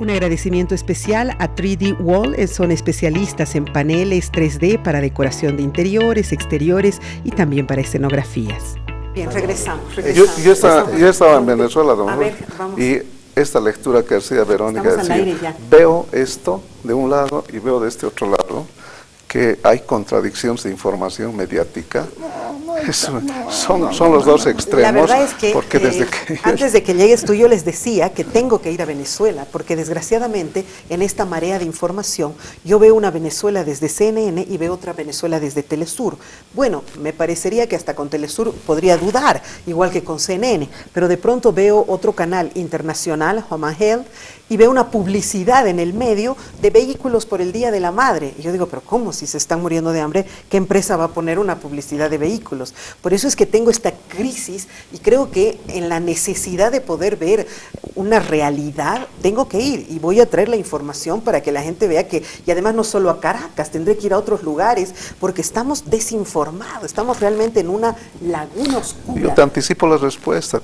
Un agradecimiento especial a 3D Wall, son especialistas en paneles 3D para decoración de interiores, exteriores y también para escenografías. Bien, regresamos. Yo estaba en Venezuela, don Jorge, y esta lectura que hacía Verónica estamos al aire ya. Veo esto de un lado y veo de este otro lado que hay contradicciones de información mediática. Son los dos extremos. La verdad es que, porque desde que antes de que llegues tú, yo les decía que tengo que ir a Venezuela, porque desgraciadamente en esta marea de información yo veo una Venezuela desde CNN y veo otra Venezuela desde Telesur. Bueno, me parecería que hasta con Telesur podría dudar, igual que con CNN, pero de pronto veo otro canal internacional, Home and Health, y veo una publicidad en el medio de vehículos por el Día de la Madre. Y yo digo, pero ¿cómo? Si se están muriendo de hambre, ¿qué empresa va a poner una publicidad de vehículos? Por eso es que tengo esta crisis y creo que en la necesidad de poder ver una realidad, tengo que ir y voy a traer la información para que la gente vea que, y además no solo a Caracas, tendré que ir a otros lugares, porque estamos desinformados, estamos realmente en una laguna oscura. Yo te anticipo la respuesta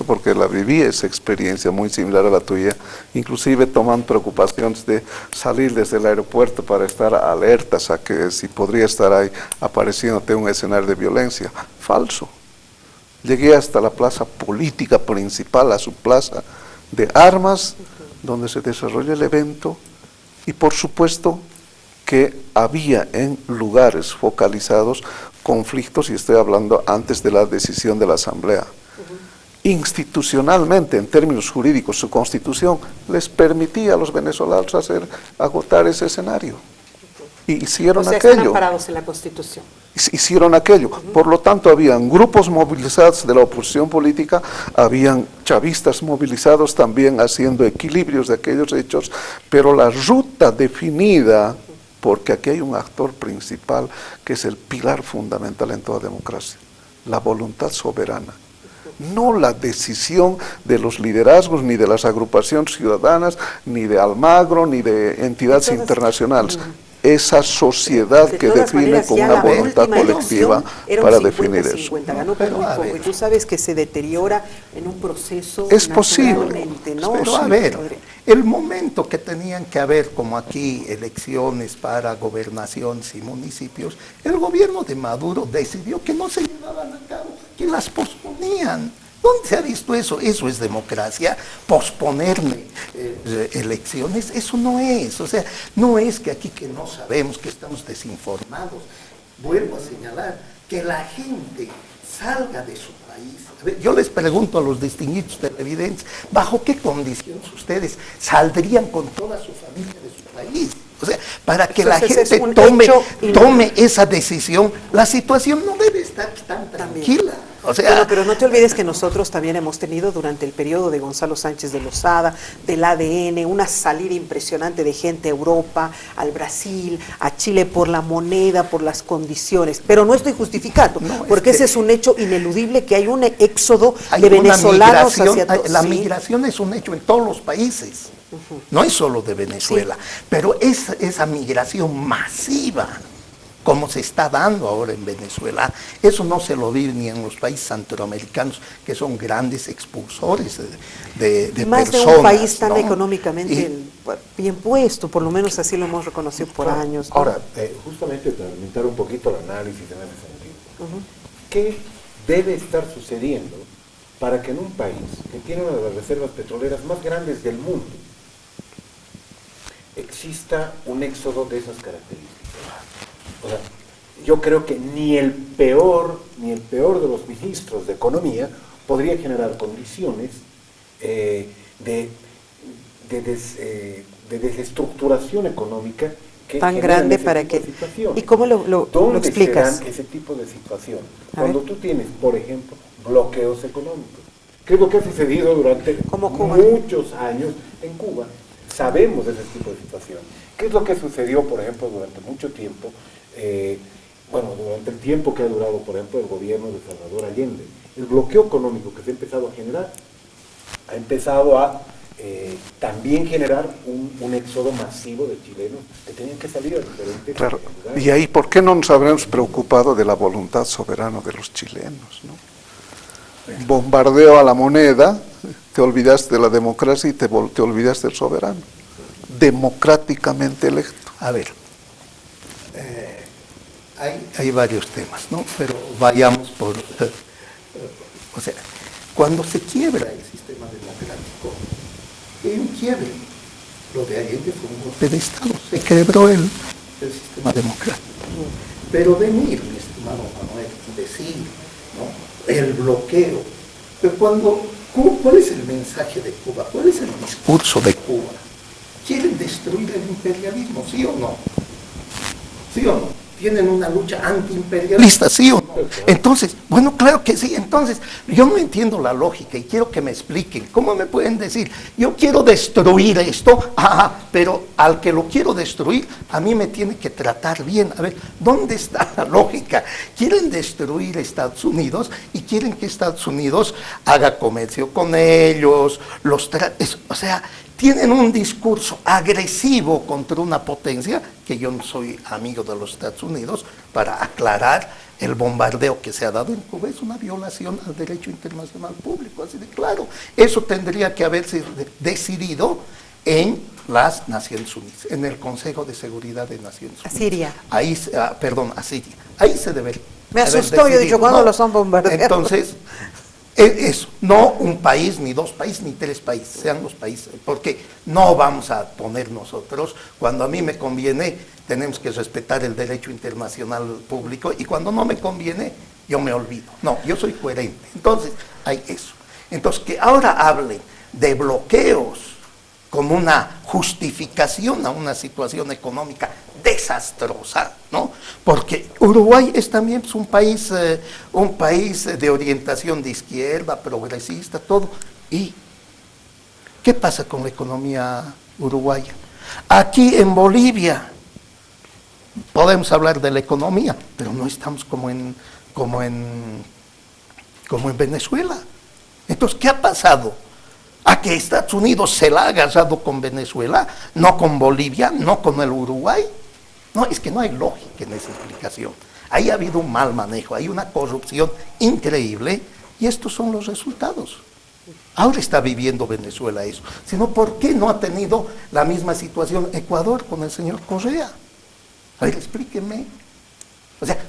porque la viví esa experiencia muy similar a la tuya, inclusive toman preocupaciones de salir desde el aeropuerto para estar alertas a que si podría estar ahí apareciéndote un escenario de violencia. Falso. Llegué hasta la plaza política principal, a su plaza de armas, donde se desarrolla el evento, y por supuesto que había en lugares focalizados conflictos, y estoy hablando antes de la decisión de la Asamblea. Institucionalmente, en términos jurídicos, su constitución les permitía a los venezolanos agotar ese escenario. Y hicieron aquello. Están amparados en la Constitución. Hicieron aquello. Por lo tanto, habían grupos movilizados de la oposición política, habían chavistas movilizados también haciendo equilibrios de aquellos hechos, pero la ruta definida, porque aquí hay un actor principal que es el pilar fundamental en toda democracia, la voluntad soberana. No la decisión de los liderazgos, ni de las agrupaciones ciudadanas, ni de Almagro, ni de entidades internacionales. Esa sociedad que define con una voluntad colectiva para definir eso. Ganó por muy poco, y tú sabes que se deteriora en un proceso. Es posible, ¿no? Pero a ver, el momento que tenían que haber, como aquí, elecciones para gobernaciones y municipios, el gobierno de Maduro decidió que no se llevaban a cabo, que las posponían. ¿Dónde se ha visto eso? Eso es democracia. Posponerme elecciones, eso no es. O sea, no es que aquí que no sabemos, que estamos desinformados. Vuelvo a señalar que la gente salga de su país. A ver, yo les pregunto a los distinguidos televidentes, ¿bajo qué condiciones ustedes saldrían con toda su familia de su país? O sea, para que la gente tome esa decisión, la situación no debe estar tan tranquila. O sea, bueno, pero no te olvides que nosotros también hemos tenido durante el periodo de Gonzalo Sánchez de Lozada, del ADN, una salida impresionante de gente a Europa, al Brasil, a Chile por la moneda, por las condiciones. Pero no estoy justificando, porque ese es un hecho ineludible, que hay un éxodo de venezolanos hacia todos. La migración es un hecho en todos los países, no es solo de Venezuela, pero esa migración masiva, como se está dando ahora en Venezuela, eso no se lo vive ni en los países centroamericanos, que son grandes expulsores de más personas. De un país tan económicamente bien puesto, por lo menos así lo hemos reconocido por años, ¿no? Ahora, justamente para aumentar un poquito el análisis en ese sentido, ¿qué debe estar sucediendo para que en un país que tiene una de las reservas petroleras más grandes del mundo exista un éxodo de esas características? O sea, yo creo que ni el peor de los ministros de Economía podría generar condiciones de desestructuración económica que tan grande para que... ¿Y cómo lo explicas? Se dan ese tipo de situación? Cuando tú tienes, por ejemplo, bloqueos económicos. ¿Qué es lo que ha sucedido durante muchos años en Cuba? Sabemos de ese tipo de situación. ¿Qué es lo que sucedió, por ejemplo, durante mucho tiempo? Durante el tiempo que ha durado, por ejemplo, el gobierno de Salvador Allende. El bloqueo económico que se ha empezado a generar, ha empezado a también generar un éxodo masivo de chilenos que tenían que salir a diferentes lugares. Y ahí, ¿por qué no nos habremos preocupado de la voluntad soberana de los chilenos, ¿no? Bombardeo a la moneda, te olvidaste de la democracia y te olvidaste del soberano, democráticamente electo. A ver, hay varios temas, ¿no? Pero vayamos por... o sea, cuando se quiebra el sistema democrático, hay un quiebre. Lo de Allende fue un golpe de Estado, se quebró el sistema democrático. Pero venir, mi estimado Manuel, decir, ¿no?, el bloqueo, pero ¿cuál es el mensaje de Cuba? ¿Cuál es el discurso de Cuba? ¿Quieren destruir el imperialismo, sí o no? ¿Sí o no? ¿Tienen una lucha antiimperialista, sí o no? Entonces, bueno, claro que sí. Entonces, yo no entiendo la lógica y quiero que me expliquen. ¿Cómo me pueden decir, yo quiero destruir esto, pero al que lo quiero destruir, a mí me tiene que tratar bien? A ver, ¿dónde está la lógica? Quieren destruir Estados Unidos y quieren que Estados Unidos haga comercio con ellos, o sea, tienen un discurso agresivo contra una potencia, que yo no soy amigo de los Estados Unidos, para aclarar el bombardeo que se ha dado en Cuba es una violación al derecho internacional público, así de claro. Eso tendría que haberse decidido en las Naciones Unidas, en el Consejo de Seguridad de Naciones Unidas. A Siria. Ahí, a Siria. Ahí se debe. Me asustó, yo he dicho, ¿cuándo los han bombardeado? Entonces, eso, no un país, ni dos países, ni tres países, sean los países, porque no vamos a poner nosotros, cuando a mí me conviene, tenemos que respetar el derecho internacional público, y cuando no me conviene, yo me olvido. No, yo soy coherente. Entonces, hay eso. Entonces, que ahora hablen de bloqueos como una justificación a una situación económica desastrosa, ¿no? Porque Uruguay es también un país de orientación de izquierda, progresista, todo. ¿Y qué pasa con la economía uruguaya? Aquí en Bolivia podemos hablar de la economía, pero no estamos como en Venezuela. Entonces, ¿qué ha pasado? A que Estados Unidos se la ha agarrado con Venezuela, no con Bolivia, no con el Uruguay. No, es que no hay lógica en esa explicación. Ahí ha habido un mal manejo, hay una corrupción increíble, y estos son los resultados. Ahora está viviendo Venezuela eso. Sino, ¿por qué no ha tenido la misma situación Ecuador con el señor Correa? A ver, explíqueme. O sea,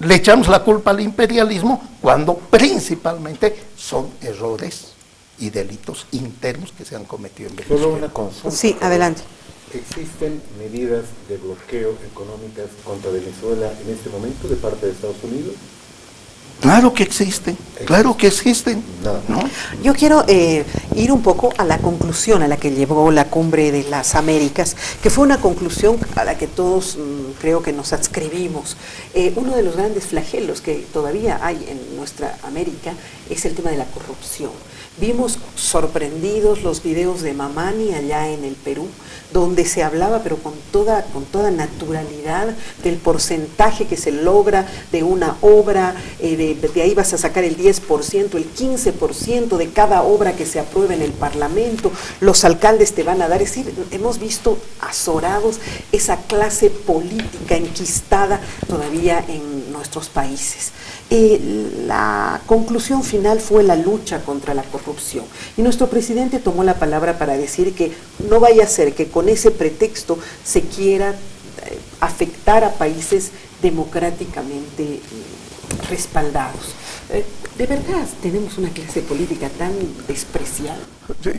le echamos la culpa al imperialismo cuando principalmente son errores y delitos internos que se han cometido en Venezuela. Solo una consulta. Sí, adelante. ¿Existen medidas de bloqueo económicas contra Venezuela en este momento de parte de Estados Unidos? Claro que existen, claro que existen. ¿No? Yo quiero ir un poco a la conclusión a la que llevó la Cumbre de las Américas, que fue una conclusión a la que todos creo que nos adscribimos. Uno de los grandes flagelos que todavía hay en nuestra América es el tema de la corrupción. Vimos sorprendidos los videos de Mamani allá en el Perú, donde se hablaba, pero con toda naturalidad, del porcentaje que se logra de una obra, de ahí vas a sacar el 10%, el 15% de cada obra que se apruebe en el Parlamento, los alcaldes te van a dar, es decir, hemos visto azorados esa clase política enquistada todavía en nuestros países. La conclusión final fue la lucha contra la corrupción, y nuestro presidente tomó la palabra para decir que no vaya a ser que con ese pretexto se quiera afectar a países democráticamente respaldados. ¿De verdad tenemos una clase política tan despreciada?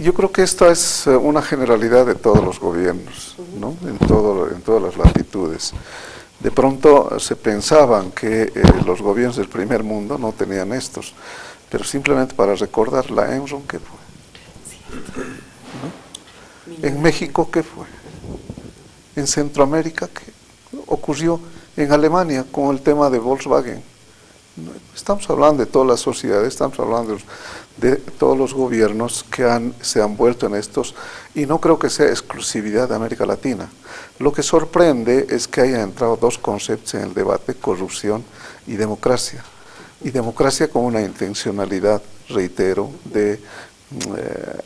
Yo creo que esta es una generalidad de todos los gobiernos, ¿no? En todas las latitudes. De pronto se pensaban que los gobiernos del primer mundo no tenían estos, pero simplemente para recordar la Enron, ¿qué fue? ¿No? En México, ¿qué fue? En Centroamérica, ¿qué ocurrió? En Alemania, con el tema de Volkswagen. Estamos hablando de todas las sociedades, estamos hablando de todos los gobiernos que se han vuelto en estos, y no creo que sea exclusividad de América Latina. Lo que sorprende es que hayan entrado dos conceptos en el debate: corrupción y democracia. Y democracia con una intencionalidad, reitero, de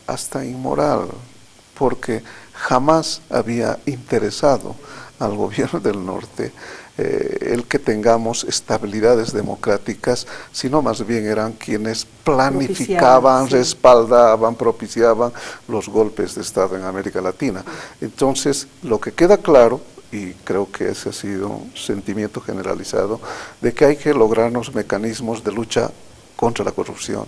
hasta inmoral, porque jamás había interesado al gobierno del norte el que tengamos estabilidades democráticas, sino más bien eran quienes planificaban, sí, respaldaban, propiciaban los golpes de Estado en América Latina. Entonces, lo que queda claro, y creo que ese ha sido un sentimiento generalizado, de que hay que lograrnos mecanismos de lucha contra la corrupción,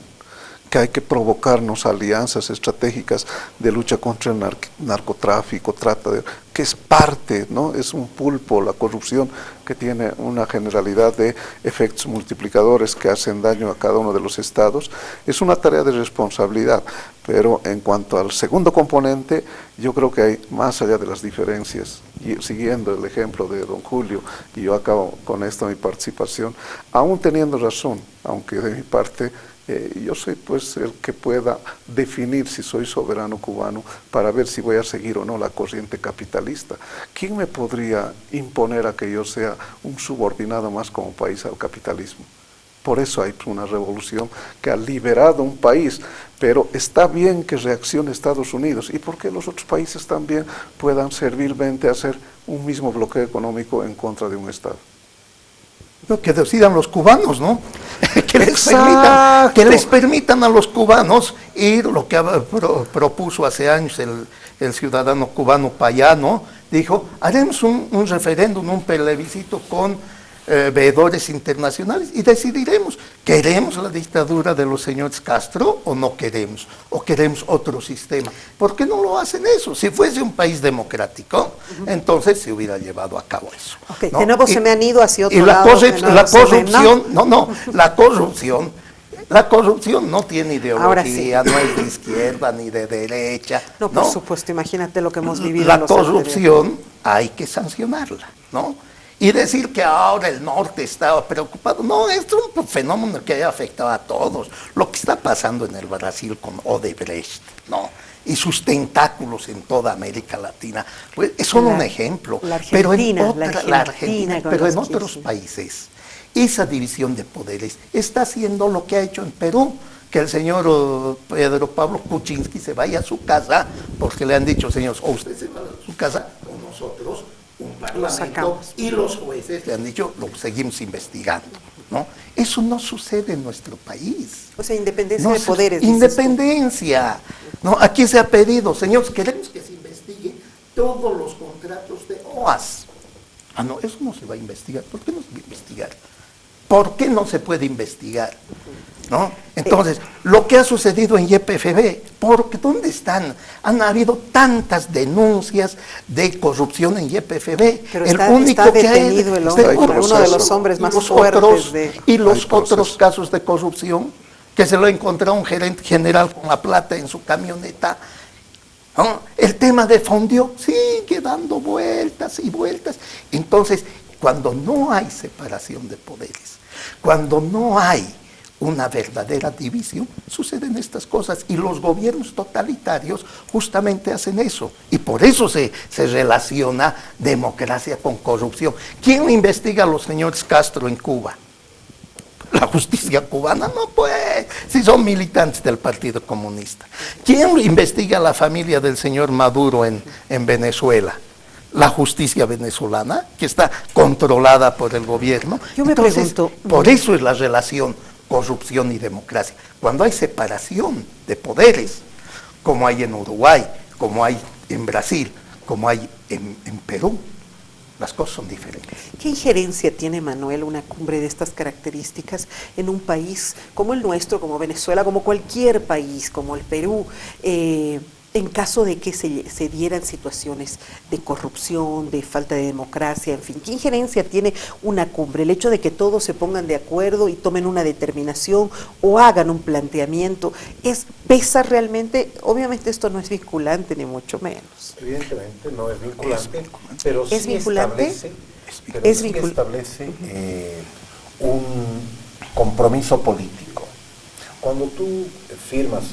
que hay que provocarnos alianzas estratégicas de lucha contra el narcotráfico, que es parte, ¿no? Es un pulpo la corrupción que tiene una generalidad de efectos multiplicadores que hacen daño a cada uno de los estados. Es una tarea de responsabilidad, pero en cuanto al segundo componente, yo creo que hay, más allá de las diferencias, y siguiendo el ejemplo de don Julio, y yo acabo con esto mi participación, aún teniendo razón, aunque de mi parte, yo soy pues el que pueda definir si soy soberano cubano para ver si voy a seguir o no la corriente capitalista. ¿Quién me podría imponer a que yo sea un subordinado más como país al capitalismo? Por eso hay una revolución que ha liberado un país, pero está bien que reaccione Estados Unidos y porque los otros países también puedan servilmente hacer un mismo bloqueo económico en contra de un Estado. Que decidan los cubanos, ¿no? que les permitan a los cubanos ir, lo que propuso hace años el ciudadano cubano Payano, dijo, haremos un referéndum, un plebiscito con veedores internacionales y decidiremos, ¿queremos la dictadura de los señores Castro o no queremos? ¿O queremos otro sistema? ¿Por qué no lo hacen eso? Si fuese un país democrático, entonces se hubiera llevado a cabo eso. Okay, ¿no? De nuevo se me han ido hacia otro y lado. La corrupción no tiene ideología, sí. no es de izquierda ni de derecha. No, por supuesto, imagínate lo que hemos vivido. La corrupción hay que sancionarla, ¿no? Y decir que ahora el norte estaba preocupado, no, es un fenómeno que ha afectado a todos. Lo que está pasando en el Brasil con Odebrecht, ¿no? Y sus tentáculos en toda América Latina, pues es solo un ejemplo. Pero en otros países, esa división de poderes está haciendo lo que ha hecho en Perú, que el señor Pedro Pablo Kuczynski se vaya a su casa, porque le han dicho, señores, o usted se va a su casa, o nosotros, un parlamento, y los jueces le han dicho, lo seguimos investigando, ¿no? Eso no sucede en nuestro país. O sea, independencia de poderes. Independencia. ¿No? Aquí se ha pedido, señores, queremos que se investigue todos los contratos de OAS. Ah, no, eso no se va a investigar. ¿Por qué no se va a investigar? ¿Por qué no se puede investigar? ¿No? Entonces, lo que ha sucedido en YPFB, porque ¿dónde están? Han habido tantas denuncias de corrupción en YPFB. Pero está detenido el hombre, uno de los hombres más fuertes. Y los otros casos de corrupción, que se lo encontró un gerente general con la plata en su camioneta. ¿No? El tema de Fondio sigue dando vueltas y vueltas. Entonces, cuando no hay separación de poderes, cuando no hay una verdadera división, suceden estas cosas y los gobiernos totalitarios justamente hacen eso y por eso se relaciona democracia con corrupción. ¿Quién investiga a los señores Castro en Cuba? La justicia cubana no puede, si son militantes del Partido Comunista. ¿Quién investiga a la familia del señor Maduro en Venezuela? La justicia venezolana, que está controlada por el gobierno. Yo me pregunto, por eso es la relación corrupción y democracia. Cuando hay separación de poderes, como hay en Uruguay, como hay en Brasil, como hay en Perú, las cosas son diferentes. ¿Qué injerencia tiene, Manuel, una cumbre de estas características en un país como el nuestro, como Venezuela, como cualquier país, como el Perú, en caso de que se dieran situaciones de corrupción, de falta de democracia, en fin? ¿Qué injerencia tiene una cumbre? El hecho de que todos se pongan de acuerdo y tomen una determinación o hagan un planteamiento, ¿pesa realmente? Obviamente esto no es vinculante, ni mucho menos. Evidentemente no es vinculante, pero ¿Es sí vinculante? establece un compromiso político. Cuando tú firmas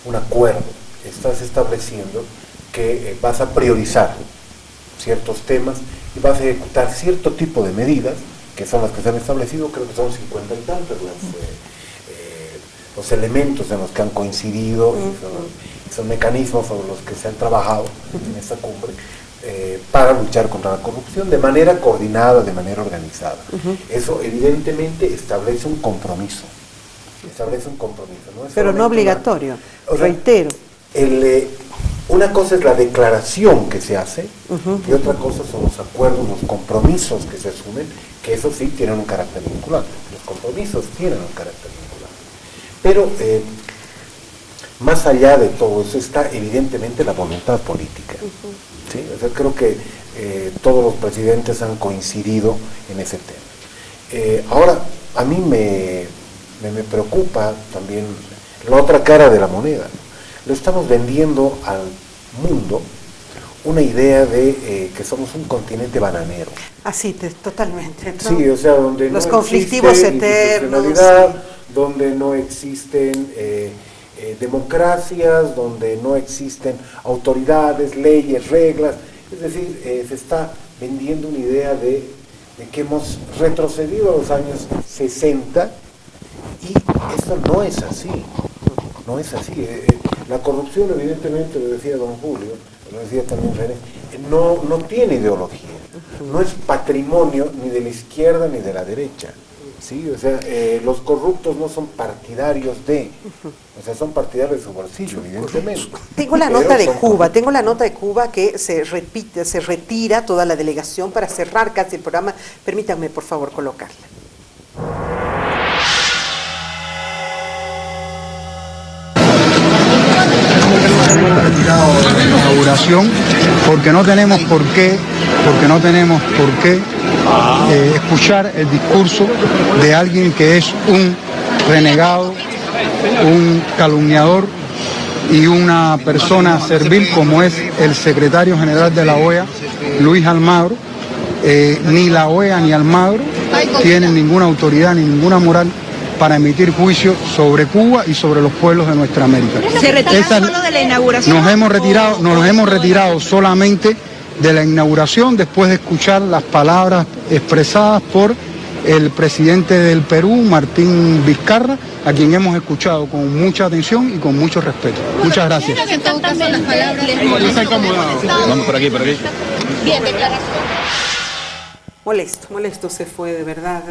un acuerdo, estás estableciendo que vas a priorizar ciertos temas y vas a ejecutar cierto tipo de medidas, que son las que se han establecido, creo que son 50 y tantas los elementos en los que han coincidido, y son mecanismos sobre los que se han trabajado en esta cumbre, para luchar contra la corrupción de manera coordinada, de manera organizada. Eso evidentemente establece un compromiso. ¿No? Pero no obligatorio, reitero. Una cosa es la declaración que se hace y otra cosa son los acuerdos, los compromisos que se asumen, que eso sí tienen un carácter vinculante. Los compromisos tienen un carácter vinculante. Pero más allá de todo eso está evidentemente la voluntad política. ¿Sí? O sea, creo que todos los presidentes han coincidido en ese tema. Ahora, a mí me preocupa también la otra cara de la moneda. Le estamos vendiendo al mundo una idea de que somos un continente bananero. Así, totalmente. ¿No? Sí, o sea, donde los no conflictivos existe eternos, institucionalidad, donde no existen democracias, donde no existen autoridades, leyes, reglas. Es decir, se está vendiendo una idea de que hemos retrocedido a los años 60 y esto no es así. No es así. La corrupción, evidentemente, lo decía don Julio, lo decía también René, no tiene ideología, no es patrimonio ni de la izquierda ni de la derecha. ¿Sí? O sea, los corruptos no son partidarios o sea, son partidarios de su bolsillo, evidentemente. Tengo la nota de Cuba que se retira toda la delegación para cerrar casi el programa. Permítanme, por favor, colocarla. Retirado de la inauguración porque no tenemos por qué escuchar el discurso de alguien que es un renegado, un calumniador y una persona servil como es el secretario general de la OEA, Luis Almagro. Ni la OEA ni Almagro tienen ninguna autoridad ni ninguna moral para emitir juicio sobre Cuba y sobre los pueblos de nuestra América. ¿Se retira solo de la inauguración? Nos hemos retirado solamente de la inauguración después de escuchar las palabras expresadas por el presidente del Perú, Martín Vizcarra, a quien hemos escuchado con mucha atención y con mucho respeto. Muchas gracias. Vamos por aquí. Bien, declaración. Molesto se fue, de verdad.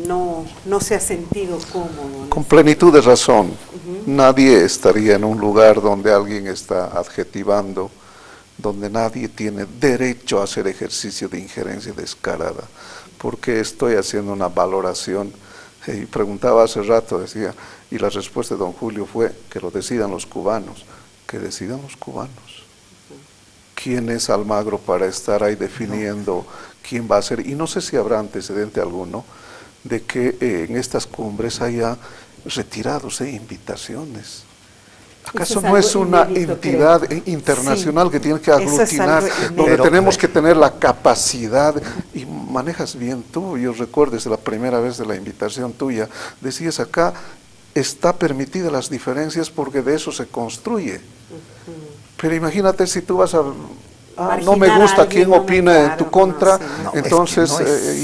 No se ha sentido cómodo. Con plenitud de razón. Nadie estaría en un lugar donde alguien está adjetivando, donde nadie tiene derecho a hacer ejercicio de injerencia descarada, porque estoy haciendo una valoración. Y preguntaba hace rato, decía, y la respuesta de don Julio fue que lo decidan los cubanos, que decidan los cubanos. ¿Quién es Almagro para estar ahí definiendo quién va a ser? Y no sé si habrá antecedente alguno de que en estas cumbres haya retirados invitaciones. ¿Acaso no es una entidad internacional que tiene que aglutinar, donde tenemos que tener la capacidad, y manejas bien tú? Yo recuerdo desde la primera vez de la invitación tuya, decías acá, está permitida las diferencias porque de eso se construye. Pero imagínate si tú vas a... no me gusta quién opina en tu contra, entonces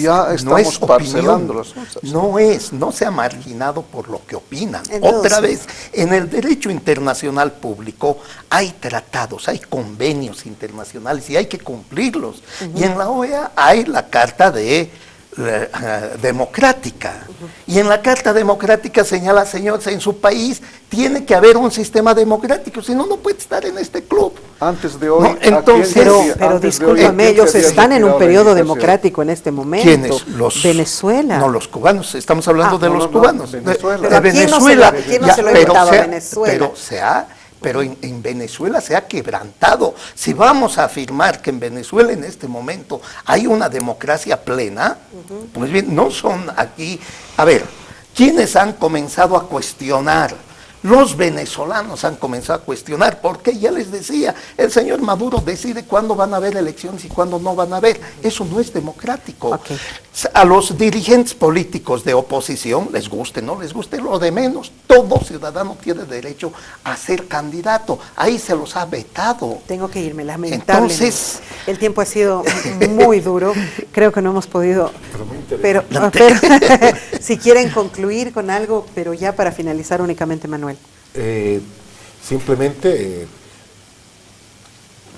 ya estamos parcelando las cosas. No se ha marginado por lo que opinan. Otra vez, en el derecho internacional público hay tratados, hay convenios internacionales y hay que cumplirlos. Y en la OEA hay la Carta Democrática. Y en la Carta Democrática señala, señores, en su país tiene que haber un sistema democrático, si no, no puede estar en este club. Antes de hoy, entonces, pero discúlpame, ellos están en un periodo democrático en este momento. ¿Quiénes? Venezuela. No, los cubanos, estamos hablando de los cubanos. Venezuela. Pero Venezuela. ¿quién no se lo ha invitado a Venezuela? Pero en Venezuela se ha quebrantado. Si vamos a afirmar que en Venezuela en este momento hay una democracia plena, pues bien, no son aquí... A ver, ¿quiénes han comenzado a cuestionar? Los venezolanos han comenzado a cuestionar, porque ya les decía, el señor Maduro decide cuándo van a haber elecciones y cuándo no van a haber. Eso no es democrático. A los dirigentes políticos de oposición, les guste, no les guste, lo de menos, todo ciudadano tiene derecho a ser candidato. Ahí se los ha vetado. Tengo que irme, lamentablemente. Entonces, el tiempo ha sido muy duro, creo que no hemos podido, pero si quieren concluir con algo, pero ya para finalizar únicamente, Manuel. Simplemente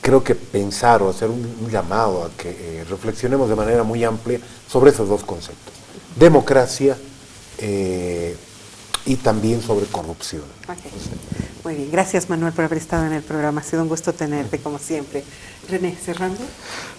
creo que pensar o hacer un llamado a que reflexionemos de manera muy amplia sobre esos dos conceptos, democracia y también sobre corrupción. Okay. Muy bien, gracias Manuel por haber estado en el programa, ha sido un gusto tenerte como siempre. René, cerrando.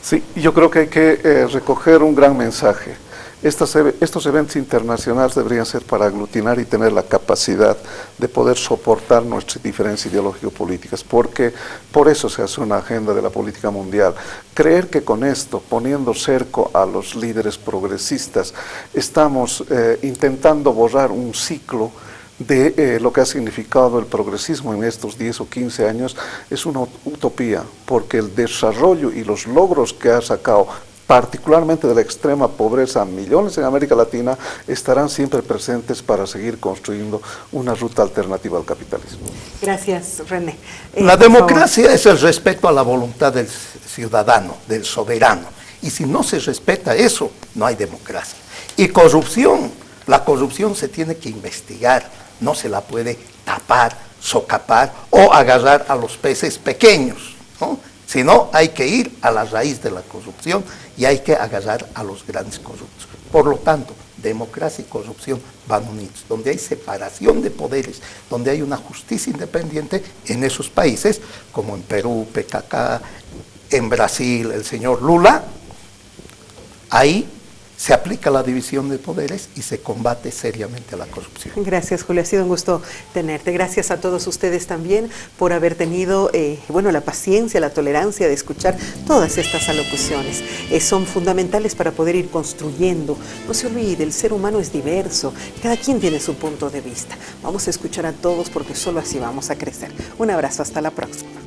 Sí, yo creo que hay que recoger un gran mensaje. Estos eventos internacionales deberían ser para aglutinar y tener la capacidad de poder soportar nuestras diferencias ideológico-políticas, porque por eso se hace una agenda de la política mundial. Creer que con esto, poniendo cerco a los líderes progresistas, estamos intentando borrar un ciclo de lo que ha significado el progresismo en estos 10 o 15 años, es una utopía, porque el desarrollo y los logros que ha sacado, particularmente de la extrema pobreza a millones en América Latina, estarán siempre presentes para seguir construyendo una ruta alternativa al capitalismo. Gracias, René. La democracia es el respeto a la voluntad del ciudadano, del soberano. Y si no se respeta eso, no hay democracia. Y corrupción, la corrupción se tiene que investigar, no se la puede tapar, socapar o agarrar a los peces pequeños, ¿no? Sino hay que ir a la raíz de la corrupción y hay que agarrar a los grandes corruptos. Por lo tanto, democracia y corrupción van unidos. Donde hay separación de poderes, donde hay una justicia independiente en esos países, como en Perú, PKK, en Brasil, el señor Lula, ahí se aplica la división de poderes y se combate seriamente la corrupción. Gracias, Julio, ha sido un gusto tenerte. Gracias a todos ustedes también por haber tenido la paciencia, la tolerancia de escuchar todas estas alocuciones. Son fundamentales para poder ir construyendo. No se olvide, el ser humano es diverso, cada quien tiene su punto de vista. Vamos a escuchar a todos porque solo así vamos a crecer. Un abrazo, hasta la próxima.